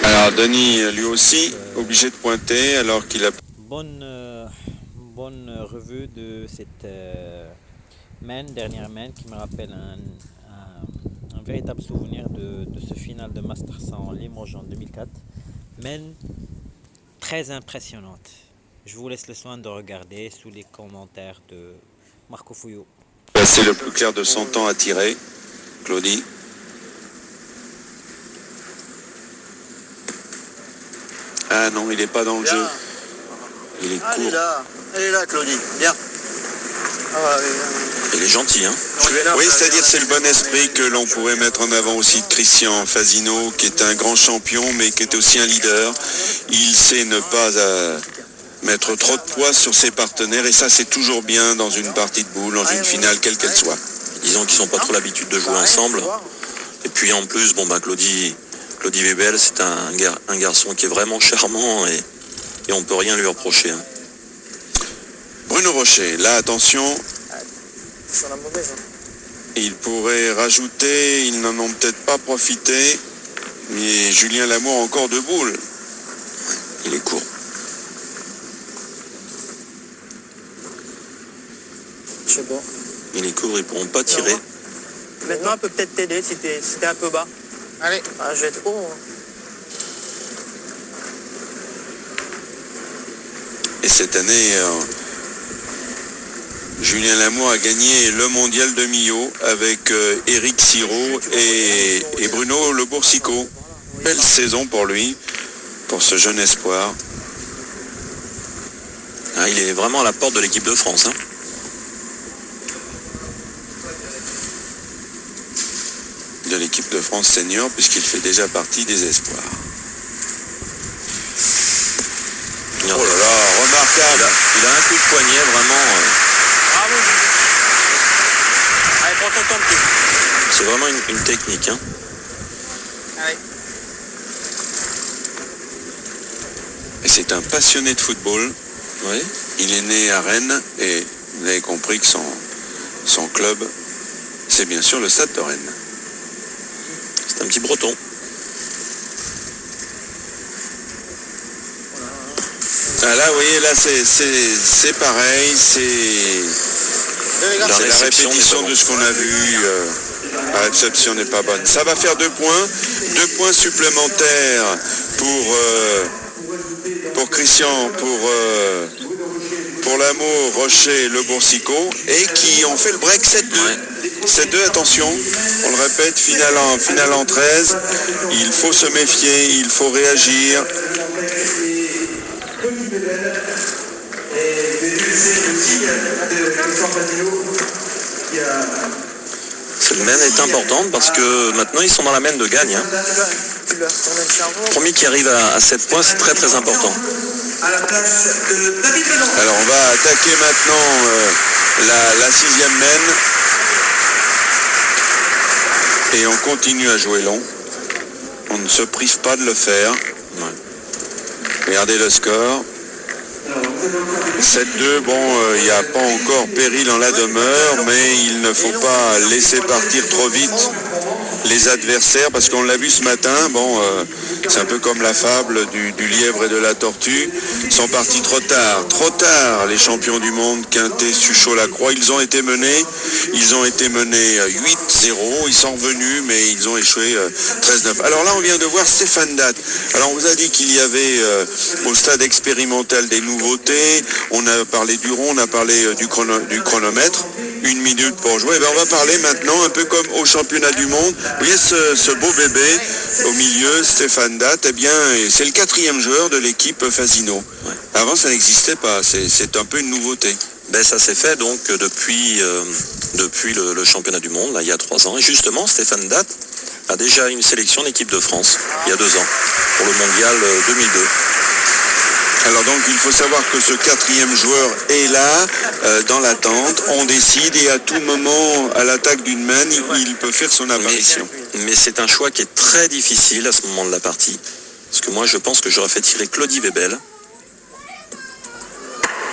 Alors Denis, lui aussi, obligé de pointer alors qu'il a... Bonne revue de cette dernière main qui me rappelle un véritable souvenir de ce final de Master 100 Limoges en 2004. Main très impressionnante. Je vous laisse le soin de regarder sous les commentaires de Marco Fouillot. C'est le plus clair de son temps à tirer, Claudie. Ah non, il n'est pas dans le jeu. Il est court. Elle est là, Claudie. Bien. Il est gentil, hein. Oui, c'est-à-dire c'est le bon esprit que l'on pourrait mettre en avant aussi de Christian Fasino, qui est un grand champion, mais qui est aussi un leader. Il sait ne pas mettre trop de poids sur ses partenaires, et ça c'est toujours bien dans une partie de boule, dans une finale, quelle qu'elle soit. Disons qu'ils n'ont pas trop l'habitude de jouer ensemble. Et puis en plus, Claudie Webel, c'est un garçon qui est vraiment charmant et on peut rien lui reprocher. Hein. Bruno Rocher, là attention. C'est la mauvaise. Il pourrait rajouter, ils n'en ont peut-être pas profité, mais Julien Lamour encore de boule. Il est court. Je sais pas. Il est court, ils ne pourront pas tirer. Maintenant, elle peut peut-être t'aider si t'es un peu bas. Allez. Ah, je vais être haut. Et cette année, Julien Lamour a gagné le mondial de Millau avec Éric Sirot et Bruno Le Boursicot. Belle saison pour lui, pour ce jeune espoir. Ah, il est vraiment à la porte de l'équipe de France. Hein. De l'équipe de France senior, puisqu'il fait déjà partie des espoirs. Oh là là, remarquable. Il a un coup de poignet vraiment. Bravo. Allez, prends ton temps, petit. C'est vraiment une technique. Hein. Allez. Et c'est un passionné de football. Oui. Il est né à Rennes et vous avez compris que son club, c'est bien sûr le Stade de Rennes. C'est un petit breton. Ah là, vous voyez, là, c'est pareil, c'est la répétition de ce qu'on a vu. La réception n'est pas bonne. Ça va faire 2 points. 2 points supplémentaires pour Christian, pour Lamour, Rocher, Le Boursicot, et qui ont fait le break 7-2. 7-2, attention, on le répète, finale en 13. Il faut se méfier, il faut réagir. Cette main est importante parce que maintenant ils sont dans la main de gagne. Hein. Premier qui arrive à 7 points, c'est très très important. Alors on va attaquer maintenant la 6e main. Et on continue à jouer long. On ne se prive pas de le faire. Ouais. Regardez le score. 7-2, il n'y a pas encore péril en la demeure, mais il ne faut pas laisser partir trop vite les adversaires, parce qu'on l'a vu ce matin, c'est un peu comme la fable du lièvre et de la tortue, ils sont partis trop tard, les champions du monde, Quintet, Suchot, Lacroix, ils ont été menés 8-0, ils sont revenus, mais ils ont échoué 13-9. Alors là, on vient de voir Stéphane Datt. Alors on vous a dit qu'il y avait au stade expérimental des nouveautés, on a parlé du rond, on a parlé du chronomètre, 1 minute pour jouer. On va parler maintenant, un peu comme au championnat du monde. Vous voyez ce beau bébé au milieu, Stéphane Datt, c'est le 4e joueur de l'équipe Fasino. Ouais. Avant, ça n'existait pas, c'est un peu une nouveauté. Ça s'est fait donc depuis le championnat du monde, là, il y a 3 ans. Et justement, Stéphane Datt a déjà une sélection d'équipe de France, il y a 2 ans, pour le mondial 2002. Alors donc il faut savoir que ce 4e joueur est là, dans l'attente, on décide et à tout moment, à l'attaque d'une main, il peut faire son apparition. Mais c'est un choix qui est très difficile à ce moment de la partie, parce que moi je pense que j'aurais fait tirer Claudie Webel.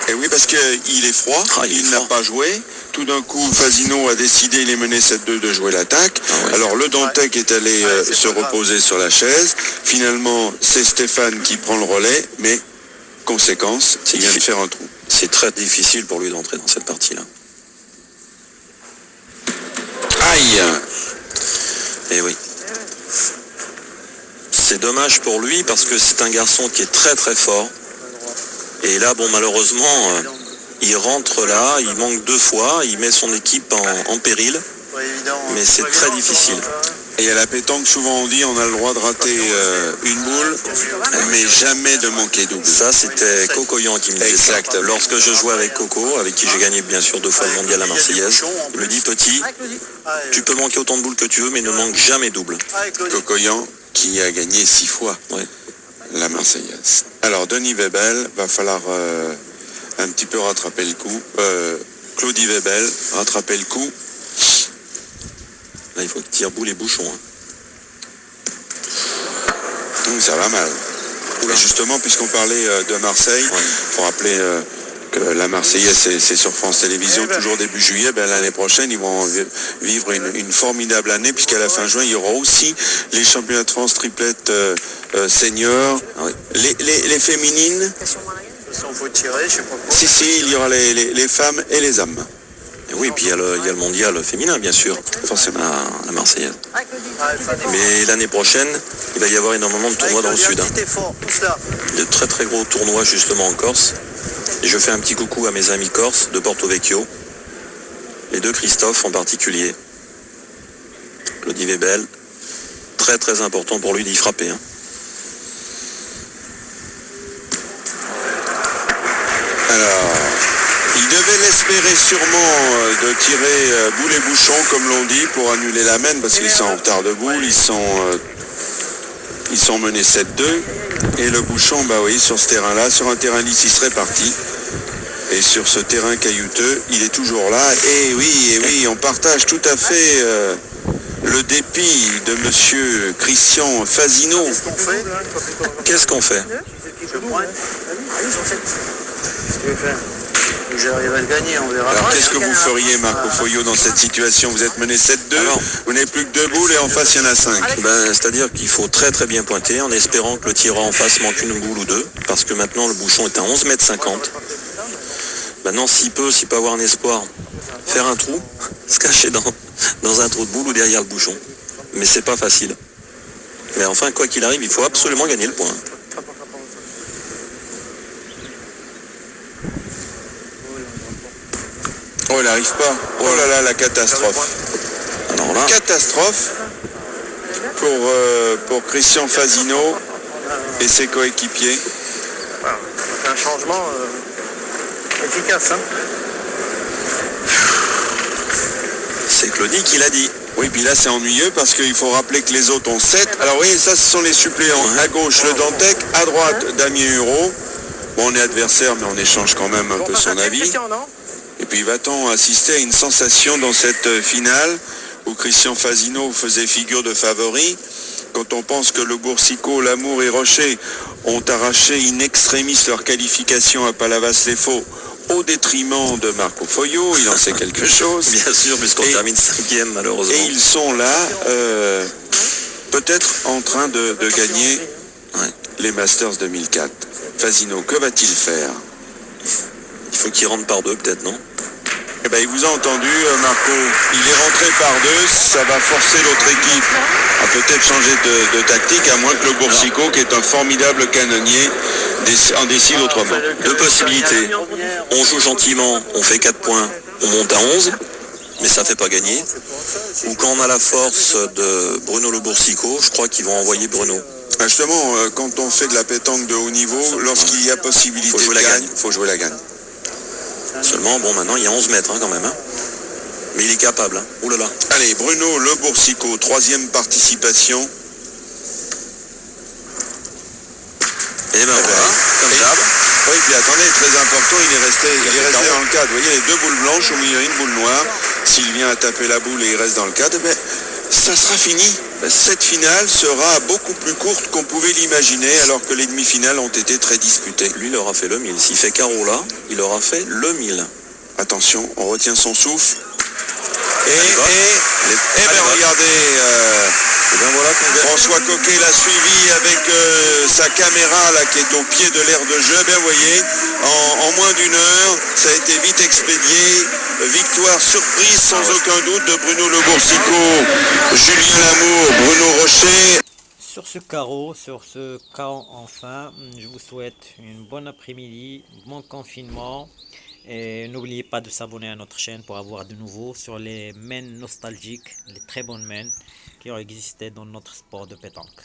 Et oui, parce qu'il est froid, il n'a pas joué. tout d'un coup, Fasino a décidé, il est mené 7-2, de jouer l'attaque. Alors le Dantec est allé se reposer sur la chaise. Finalement, c'est Stéphane qui prend le relais, mais conséquence, il vient de faire un trou. C'est très difficile pour lui d'entrer dans cette partie-là. Aïe! Eh oui. C'est dommage pour lui parce que c'est un garçon qui est très très fort. Et là, bon, malheureusement, il rentre là, il manque 2 fois, il met son équipe en péril. Mais c'est très difficile. Et à la pétanque, souvent on dit on a le droit de rater une boule, mais jamais de manquer double. Ça, c'était Cocoyan qui me disait ça. Lorsque je jouais avec Coco, avec qui j'ai gagné bien sûr 2 fois le mondial à Marseillaise, il me dit, petit, tu peux manquer autant de boules que tu veux, mais ne manque jamais double. Cocoyan qui a gagné 6 fois la Marseillaise. Alors Denis Webel, va falloir un petit peu rattraper le coup. Claudie Webel, rattraper le coup. Là, il faut qu'il tire boule et bouchon. Hein. Ça va mal. Et justement, puisqu'on parlait de Marseille, il faut rappeler que la Marseillaise, c'est sur France Télévisions, toujours début juillet. L'année prochaine, ils vont vivre une formidable année, puisqu'à la fin juin, il y aura aussi les championnats de France triplette seniors, les féminines. Si, il y aura les femmes et les hommes. Et oui, puis il y a le mondial féminin, bien sûr, forcément, la Marseillaise. Mais l'année prochaine, il va y avoir énormément de tournois dans le sud. De très très gros tournois justement en Corse. Et je fais un petit coucou à mes amis corses de Porto Vecchio. Les 2 Christophe en particulier. Claudie Webel, très très important pour lui d'y frapper. Hein. Alors, il devait l'espérer sûrement de tirer boule et bouchon, comme l'on dit, pour annuler la mène, parce qu'ils sont en retard de boule, ils sont menés 7-2. Et le bouchon, bah oui, sur ce terrain-là, sur un terrain lisse, il serait parti. Et sur ce terrain caillouteux, il est toujours là. Et oui, on partage tout à fait le dépit de monsieur Christian Fasino. Qu'est-ce qu'on fait? J'arrive à le gagner, on verra. Alors qu'est-ce que vous feriez, Marco Foglio, dans cette situation? Vous êtes mené 7-2, vous n'avez plus que 2 boules et en face il y en a 5. C'est-à-dire qu'il faut très très bien pointer en espérant que le tireur en face manque une boule ou 2, parce que maintenant le bouchon est à 11,50 m. Maintenant, s'il peut avoir un espoir, faire un trou, se cacher dans un trou de boule ou derrière le bouchon. Mais c'est pas facile. Mais enfin, quoi qu'il arrive, il faut absolument gagner le point. Oh, il n'arrive pas. Oh là là, la catastrophe. Alors là, catastrophe pour Christian Fasino et ses coéquipiers. C'est un changement efficace. Hein. c'est Claudie qui l'a dit. Oui, puis là c'est ennuyeux parce qu'il faut rappeler que les autres ont 7. Alors vous voyez, ça ce sont les suppléants. À gauche le Dantec, à droite Damien Hureau. Bon, on est adversaire, mais on échange quand même un peu son avis. Et puis va-t-on assister à une sensation dans cette finale où Christian Fasino faisait figure de favori, quand on pense que le Boursicot, Lamour et Rocher ont arraché in extremis leur qualification à Palavas-les-Faux au détriment de Marco Foglio, il en sait quelque chose. Bien sûr, puisqu'on termine 5e malheureusement. Et ils sont là, peut-être en train de gagner les Masters 2004. Fasino, que va-t-il faire? Il faut qu'il rentre par deux peut-être, non? Eh ben, il vous a entendu, Marco. Il est rentré par deux, ça va forcer l'autre équipe à peut-être changer de tactique, à moins que le Boursicot, qui est un formidable canonnier, en décide autrement. Deux possibilités. On joue gentiment, on fait 4 points, on monte à 11, mais ça ne fait pas gagner. Ou quand on a la force de Bruno Le Boursicot, je crois qu'ils vont envoyer Bruno. Justement, quand on fait de la pétanque de haut niveau, lorsqu'il y a possibilité de gagne, il faut jouer la gagne. Seulement, bon, maintenant, il y a 11 mètres quand même. Hein. Mais il est capable. Hein. Ouh là là. Allez, Bruno Le Boursicot, 3e participation. Et ben voilà, comme d'hab. Oui, puis attendez, très important, il est resté dans le cadre. Vous voyez, les deux boules blanches, au milieu une boule noire. S'il vient à taper la boule et il reste dans le cadre, ben, ça sera fini. Cette finale sera beaucoup plus courte qu'on pouvait l'imaginer, alors que les demi-finales ont été très disputées. Lui, il aura fait le 1000. S'il fait carreau là, il aura fait le 1000. Attention, on retient son souffle. Et bien regardez, voilà François Coquet l'a suivi avec sa caméra là qui est au pied de l'aire de jeu. Bien vous voyez, en moins d'une heure, ça a été vite expédié. Victoire surprise sans aucun doute de Bruno Le Boursico, Julien Lamour, Bruno Rocher. Sur ce carreau enfin, je vous souhaite une bonne après-midi, bon confinement. Et n'oubliez pas de s'abonner à notre chaîne pour avoir de nouveau sur les mains nostalgiques, les très bonnes mains qui ont existé dans notre sport de pétanque.